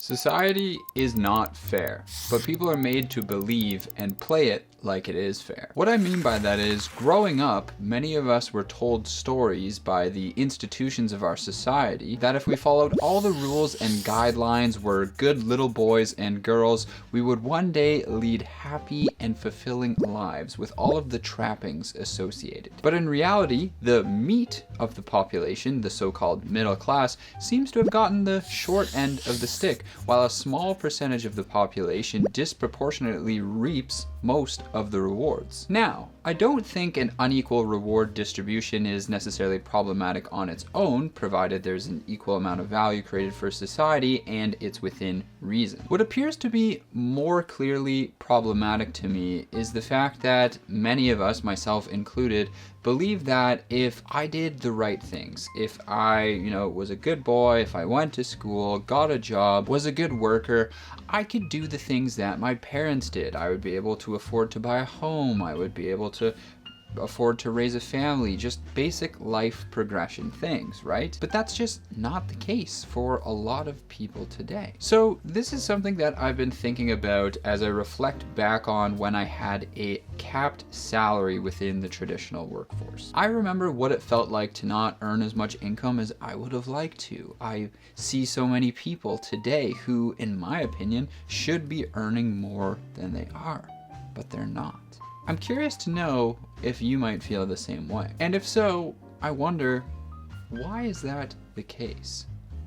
Society is not fair, but people are made to believe and play it like it is fair. What I mean by that is, growing up, many of us were told stories by the institutions of our society that if we followed all the rules and guidelines, were good little boys and girls, we would one day lead happy and fulfilling lives with all of the trappings associated. But in reality, the meat of the population, the so-called middle class, seems to have gotten the short end of the stick, while a small percentage of the population disproportionately reaps most of the rewards. Now, I don't think an unequal reward distribution is necessarily problematic on its own, provided there's an equal amount of value created for society and it's within reason. What appears to be more clearly problematic to me is the fact that many of us, myself included, believe that if I did the right things, if I, was a good boy, if I went to school, got a job, was a good worker, I could do the things that my parents did. I would be able to afford to buy a home. I would be able to afford to raise a family, just basic life progression things, right? But that's just not the case for a lot of people today. So this is something that I've been thinking about as I reflect back on when I had a capped salary within the traditional workforce. I remember what it felt like to not earn as much income as I would have liked to. I see so many people today who, in my opinion, should be earning more than they are, but they're not. I'm curious to know if you might feel the same way. And if so, I wonder, why is that the case?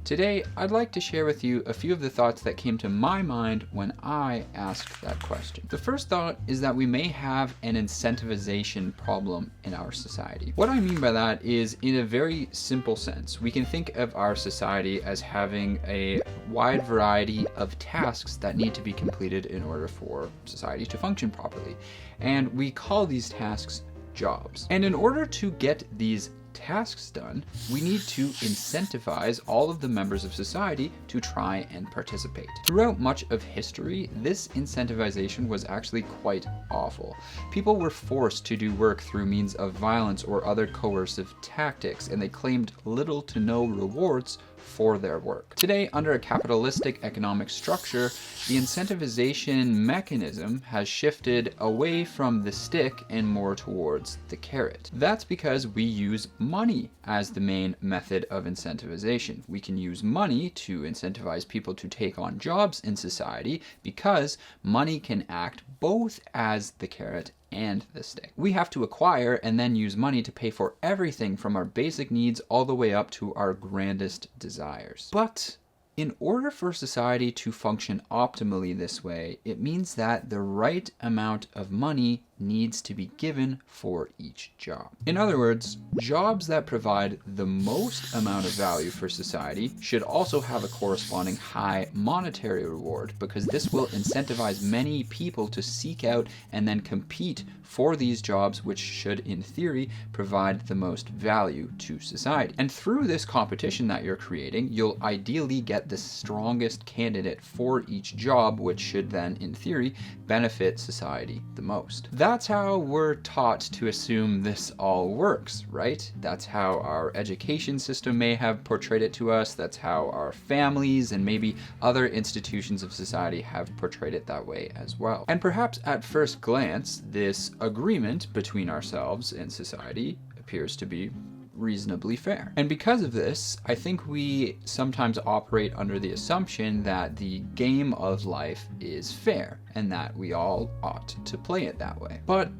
Today, I'd like to share with you a few of the thoughts that came to my mind when I asked that question. The first thought is that we may have an incentivization problem in our society. What I mean by that is, in a very simple sense, we can think of our society as having a wide variety of tasks that need to be completed in order for society to function properly. And we call these tasks jobs. And in order to get these tasks done, we need to incentivize all of the members of society to try and participate. Throughout much of history, this incentivization was actually quite awful. People were forced to do work through means of violence or other coercive tactics, and they claimed little to no rewards for their work. Today, under a capitalistic economic structure, the incentivization mechanism has shifted away from the stick and more towards the carrot. That's because we use money as the main method of incentivization. We can use money to incentivize people to take on jobs in society because money can act both as the carrot and the stick. We have to acquire and then use money to pay for everything from our basic needs all the way up to our grandest desires. But in order for society to function optimally this way, it means that the right amount of money needs to be given for each job. In other words, jobs that provide the most amount of value for society should also have a corresponding high monetary reward, because this will incentivize many people to seek out and then compete for these jobs, which should, in theory, provide the most value to society. And through this competition that you're creating, you'll ideally get the strongest candidate for each job, which should then, in theory, benefit society the most. That's how we're taught to assume this all works, right? That's how our education system may have portrayed it to us. That's how our families and maybe other institutions of society have portrayed it that way as well. And perhaps at first glance, this agreement between ourselves and society appears to be reasonably fair. And because of this, I think we sometimes operate under the assumption that the game of life is fair and that we all ought to play it that way. But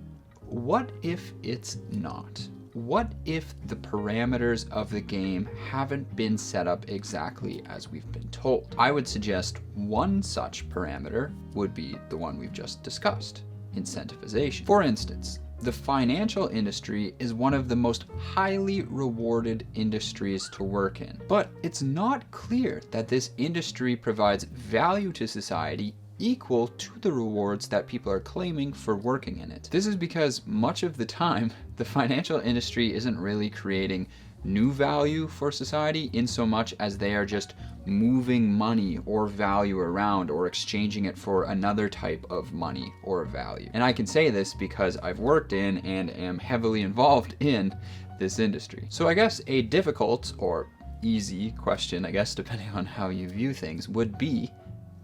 what if it's not? What if the parameters of the game haven't been set up exactly as we've been told? I would suggest one such parameter would be the one we've just discussed: incentivization. For instance, the financial industry is one of the most highly rewarded industries to work in. But it's not clear that this industry provides value to society equal to the rewards that people are claiming for working in it. This is because much of the time, the financial industry isn't really creating new value for society in so much as they are just moving money or value around or exchanging it for another type of money or value. And I can say this because I've worked in and am heavily involved in this industry. So I guess a difficult or easy question, I guess, depending on how you view things, would be,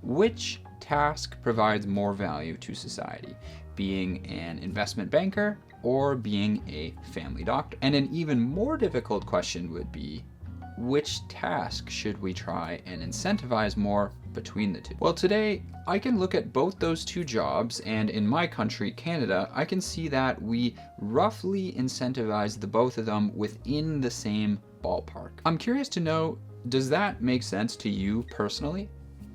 which task provides more value to society? Being an investment banker or being a family doctor? And an even more difficult question would be, which task should we try and incentivize more between the two? Well, today I can look at both those two jobs, and in my country, Canada, I can see that we roughly incentivize the both of them within the same ballpark. I'm curious to know, does that make sense to you personally?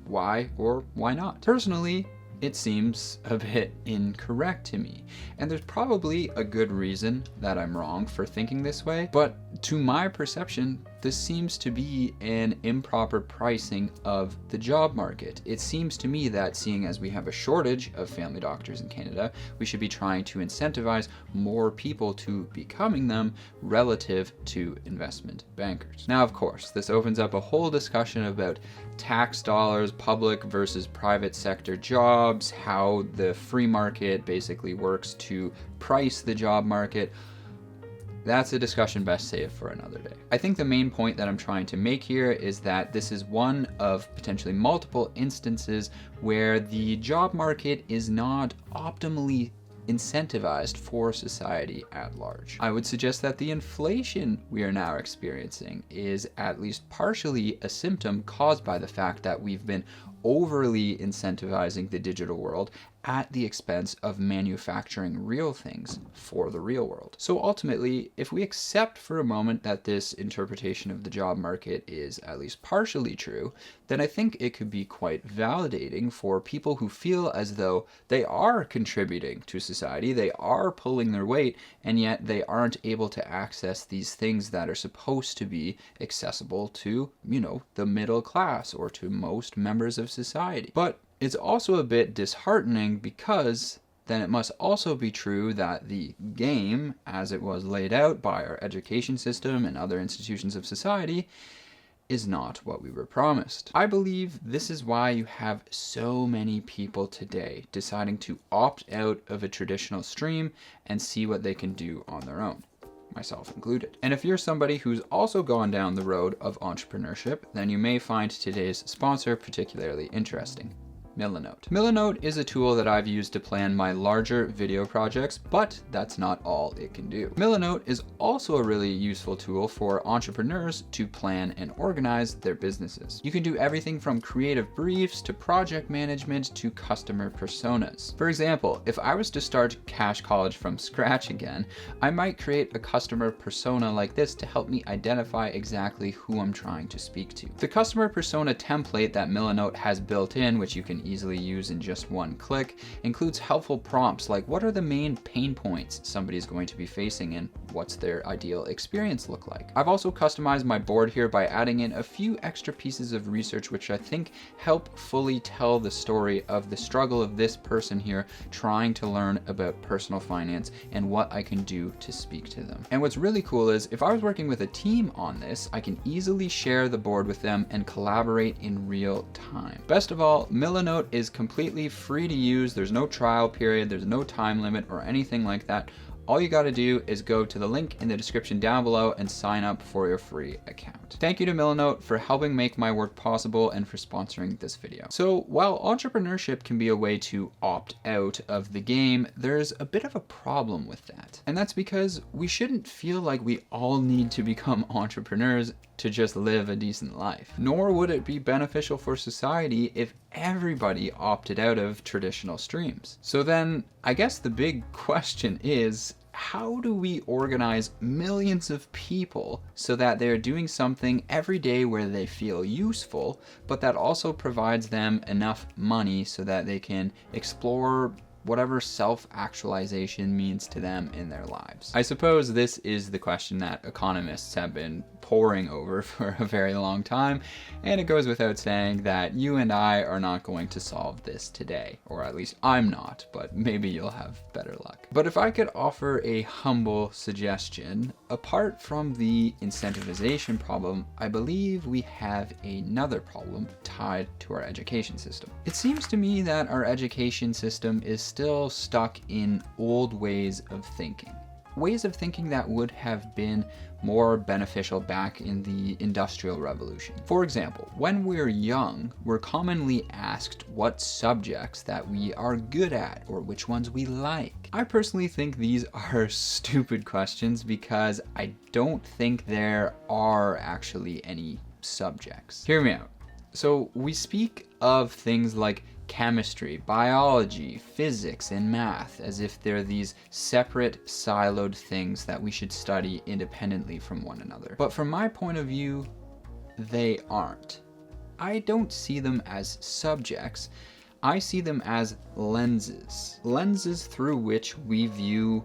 Why or why not? Personally, it seems a bit incorrect to me. And there's probably a good reason that I'm wrong for thinking this way, but to my perception, this seems to be an improper pricing of the job market. It seems to me that seeing as we have a shortage of family doctors in Canada, we should be trying to incentivize more people to becoming them relative to investment bankers. Now, of course, this opens up a whole discussion about tax dollars, public versus private sector jobs, how the free market basically works to price the job market. That's a discussion best saved for another day. I think the main point that I'm trying to make here is that this is one of potentially multiple instances where the job market is not optimally incentivized for society at large. I would suggest that the inflation we are now experiencing is at least partially a symptom caused by the fact that we've been overly incentivizing the digital world at the expense of manufacturing real things for the real world. So ultimately, if we accept for a moment that this interpretation of the job market is at least partially true, then I think it could be quite validating for people who feel as though they are contributing to society, they are pulling their weight, and yet they aren't able to access these things that are supposed to be accessible to, the middle class or to most members of society. But it's also a bit disheartening because then it must also be true that the game, as it was laid out by our education system and other institutions of society, is not what we were promised. I believe this is why you have so many people today deciding to opt out of a traditional stream and see what they can do on their own, myself included. And if you're somebody who's also gone down the road of entrepreneurship, then you may find today's sponsor particularly interesting. Milanote. Milanote is a tool that I've used to plan my larger video projects, but that's not all it can do. Milanote is also a really useful tool for entrepreneurs to plan and organize their businesses. You can do everything from creative briefs to project management to customer personas. For example, if I was to start Cash College from scratch again, I might create a customer persona like this to help me identify exactly who I'm trying to speak to. The customer persona template that Milanote has built in, which you can easily use in just one click, includes helpful prompts like what are the main pain points somebody's going to be facing and what's their ideal experience look like. I've also customized my board here by adding in a few extra pieces of research which I think help fully tell the story of the struggle of this person here trying to learn about personal finance and what I can do to speak to them. And what's really cool is if I was working with a team on this, I can easily share the board with them and collaborate in real time. Best of all, Milanote is completely free to use. There's no trial period, there's no time limit or anything like that. All you got to do is go to the link in the description down below and sign up for your free account. Thank you to Milanote for helping make my work possible and for sponsoring this video. So while entrepreneurship can be a way to opt out of the game, there's a bit of a problem with that. And that's because we shouldn't feel like we all need to become entrepreneurs to just live a decent life. Nor would it be beneficial for society if everybody opted out of traditional streams. So then I guess the big question is, how do we organize millions of people so that they're doing something every day where they feel useful, but that also provides them enough money so that they can explore whatever self-actualization means to them in their lives? I suppose this is the question that economists have been poring over for a very long time, and it goes without saying that you and I are not going to solve this today, or at least I'm not, but maybe you'll have better luck. But if I could offer a humble suggestion, apart from the incentivization problem, I believe we have another problem tied to our education system. It seems to me that our education system is still stuck in old ways of thinking. ways of thinking that would have been more beneficial back in the Industrial Revolution. For example, when we're young, we're commonly asked what subjects that we are good at or which ones we like. I personally think these are stupid questions because I don't think there are actually any subjects. Hear me out. So we speak of things like chemistry, biology, physics, and math as if they're these separate, siloed things that we should study independently from one another. But from my point of view, they aren't. I don't see them as subjects. I see them as lenses. Lenses through which we view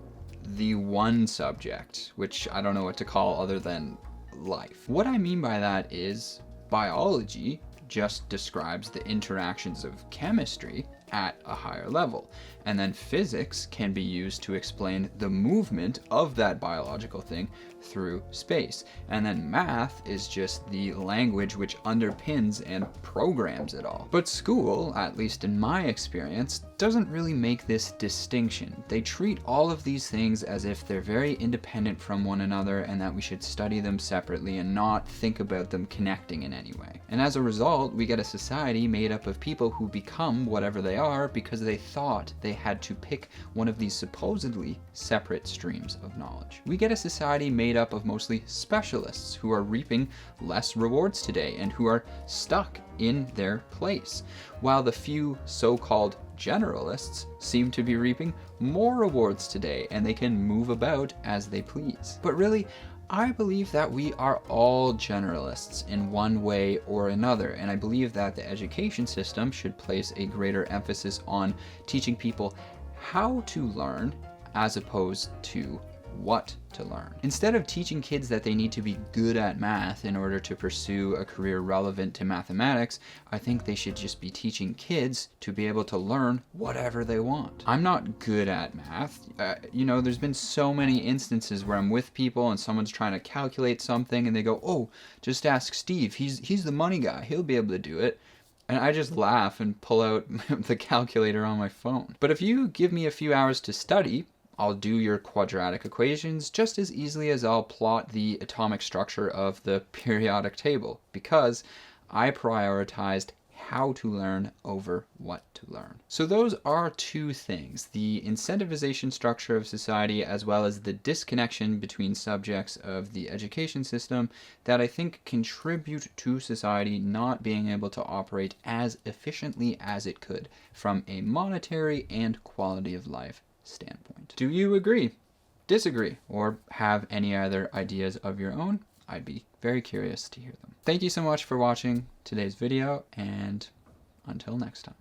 the one subject, which I don't know what to call other than life. What I mean by that is biology just describes the interactions of chemistry at a higher level. And then physics can be used to explain the movement of that biological thing through space. And then math is just the language which underpins and programs it all. But school, at least in my experience, doesn't really make this distinction. They treat all of these things as if they're very independent from one another and that we should study them separately and not think about them connecting in any way. And as a result, we get a society made up of people who become whatever they are because they thought they had to pick one of these supposedly separate streams of knowledge. We get a society made up of mostly specialists who are reaping less rewards today and who are stuck in their place, while the few so-called generalists seem to be reaping more rewards today and they can move about as they please. But really, I believe that we are all generalists in one way or another, and I believe that the education system should place a greater emphasis on teaching people how to learn as opposed to what to learn. Instead of teaching kids that they need to be good at math in order to pursue a career relevant to mathematics, I think they should just be teaching kids to be able to learn whatever they want. I'm not good at math. There's been so many instances where I'm with people and someone's trying to calculate something and they go, "Oh, just ask Steve. He's the money guy. He'll be able to do it." And I just laugh and pull out the calculator on my phone. But if you give me a few hours to study, I'll do your quadratic equations just as easily as I'll plot the atomic structure of the periodic table, because I prioritized how to learn over what to learn. So those are two things, the incentivization structure of society as well as the disconnection between subjects of the education system, that I think contribute to society not being able to operate as efficiently as it could from a monetary and quality of life standpoint. Do you agree, disagree, or have any other ideas of your own? I'd be very curious to hear them. Thank you so much for watching today's video, and until next time.